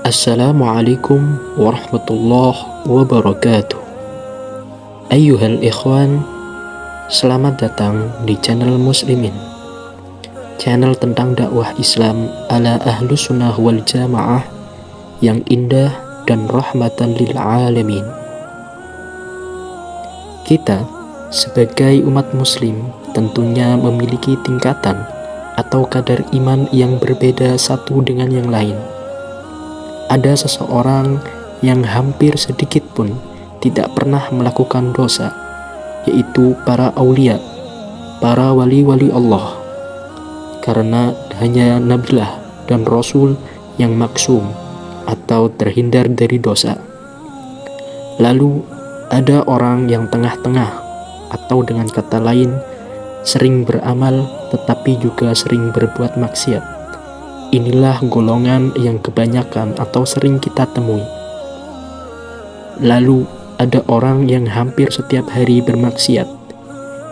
Assalamualaikum warahmatullahi wabarakatuh. Ayyuhal ikhwan, selamat datang di channel Muslimin, channel tentang dakwah Islam ala ahlus sunnah wal jamaah yang indah dan rahmatan lil alamin. Kita sebagai umat muslim tentunya memiliki tingkatan atau kadar iman yang berbeda satu dengan yang lain. Ada seseorang yang hampir sedikit pun tidak pernah melakukan dosa, yaitu para aulia, para wali-wali Allah, karena hanya nabilah dan rasul yang maksum atau terhindar dari dosa. Lalu ada orang yang tengah-tengah, atau dengan kata lain sering beramal tetapi juga sering berbuat maksiat. Inilah golongan yang kebanyakan atau sering kita temui. Lalu ada orang yang hampir setiap hari bermaksiat.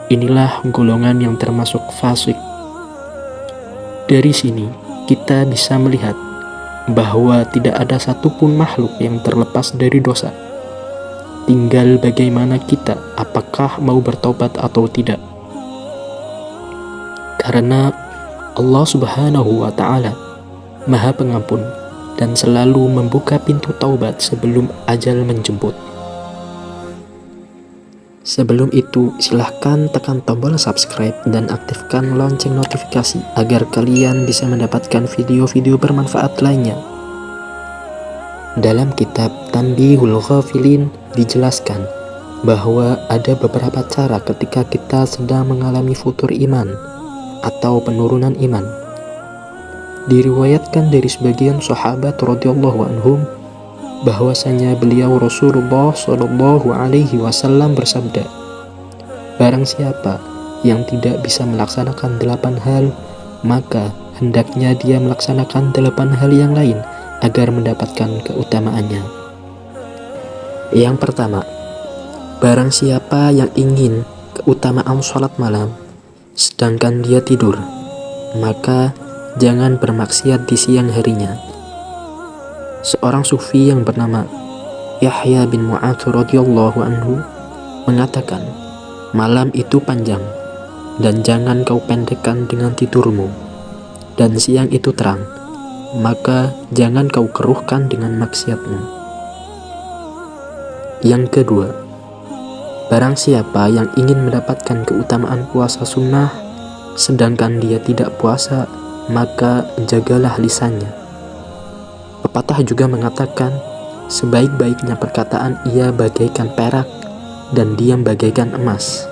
Inilah golongan yang termasuk fasik. Dari sini kita bisa melihat bahwa tidak ada satupun makhluk yang terlepas dari dosa. Tinggal bagaimana kita, apakah mau bertobat atau tidak. Karena Allah Subhanahu wa Ta'ala Maha Pengampun dan selalu membuka pintu taubat sebelum ajal menjemput. Sebelum itu, silahkan tekan tombol subscribe dan aktifkan lonceng notifikasi agar kalian bisa mendapatkan video-video bermanfaat lainnya. Dalam kitab Tanbihul Ghafilin dijelaskan bahwa ada beberapa cara ketika kita sedang mengalami futur iman atau penurunan iman. Diriwayatkan dari sebagian sahabat radhiyallahu anhum bahwasanya beliau Rasulullah Shallallahu alaihi wasallam bersabda, barang siapa yang tidak bisa melaksanakan 8 hal, maka hendaknya dia melaksanakan 8 hal yang lain agar mendapatkan keutamaannya. Yang pertama, barang siapa yang ingin keutamaan sholat malam sedangkan dia tidur, maka jangan bermaksiat di siang harinya. Seorang sufi yang bernama Yahya bin Mu'adz radhiyallahu anhu mengatakan, malam itu panjang dan jangan kau pendekkan dengan tidurmu, dan siang itu terang, maka jangan kau keruhkan dengan maksiatmu. Yang kedua, barang siapa yang ingin mendapatkan keutamaan puasa sunnah sedangkan dia tidak puasa, maka jagalah lisannya. Pepatah juga mengatakan, sebaik-baiknya perkataan ia bagaikan perak dan diam bagaikan emas.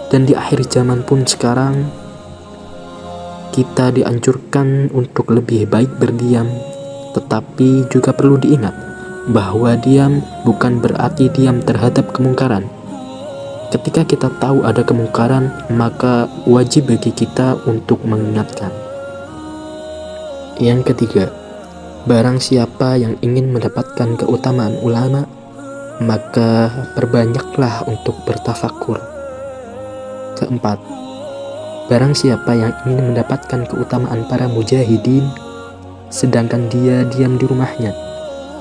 Dan di akhir zaman pun sekarang, kita dianjurkan untuk lebih baik berdiam, tetapi juga perlu diingat bahwa diam bukan berarti diam terhadap kemungkaran. Ketika kita tahu ada kemungkaran, maka wajib bagi kita untuk mengingatkan. Yang ketiga, barang siapa yang ingin mendapatkan keutamaan ulama, maka perbanyaklah untuk bertafakur. Keempat, barang siapa yang ingin mendapatkan keutamaan para mujahidin, sedangkan dia diam di rumahnya,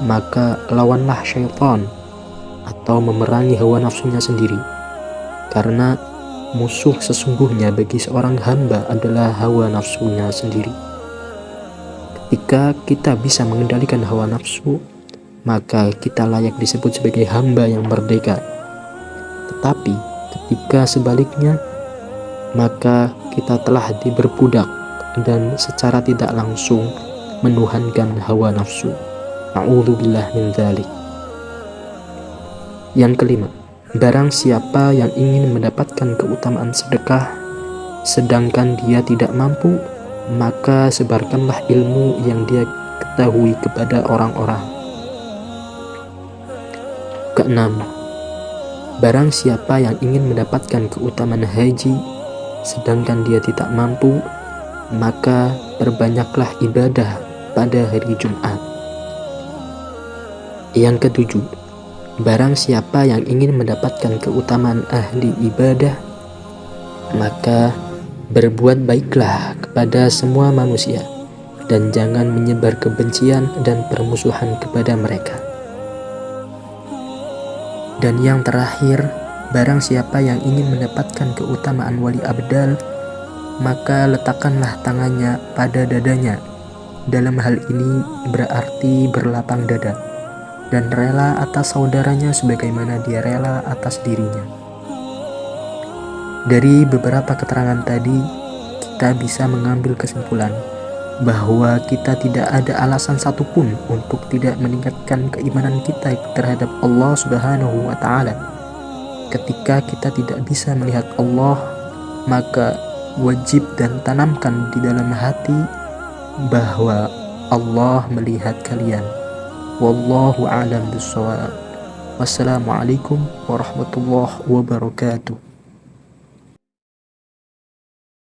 maka lawanlah syaitan atau memerangi hawa nafsunya sendiri. Karena musuh sesungguhnya bagi seorang hamba adalah hawa nafsunya sendiri. Ketika kita bisa mengendalikan hawa nafsu, maka kita layak disebut sebagai hamba yang merdeka. Tetapi ketika sebaliknya, maka kita telah diberbudak dan secara tidak langsung menuhankan hawa nafsu. A'udzubillah min dzalik. Yang kelima, barang siapa yang ingin mendapatkan keutamaan sedekah sedangkan dia tidak mampu, maka sebarkanlah ilmu yang dia ketahui kepada orang-orang. Keenam, barang siapa yang ingin mendapatkan keutamaan haji sedangkan dia tidak mampu, maka perbanyaklah ibadah pada hari Jumat. Yang ketujuh, barang siapa yang ingin mendapatkan keutamaan ahli ibadah, maka berbuat baiklah kepada semua manusia, dan jangan menyebar kebencian dan permusuhan kepada mereka. Dan yang terakhir, barang siapa yang ingin mendapatkan keutamaan wali abdal, maka letakkanlah tangannya pada dadanya. Dalam hal ini berarti berlapang dada, dan rela atas saudaranya sebagaimana dia rela atas dirinya. Dari beberapa keterangan tadi, kita bisa mengambil kesimpulan bahwa kita tidak ada alasan satupun untuk tidak meningkatkan keimanan kita terhadap Allah Subhanahu wa Ta'ala. Ketika kita tidak bisa melihat Allah, maka wajib dan tanamkan di dalam hati bahwa Allah melihat kalian. Wallahu a'lam bishawab. Wassalamualaikum warahmatullahi wabarakatuh.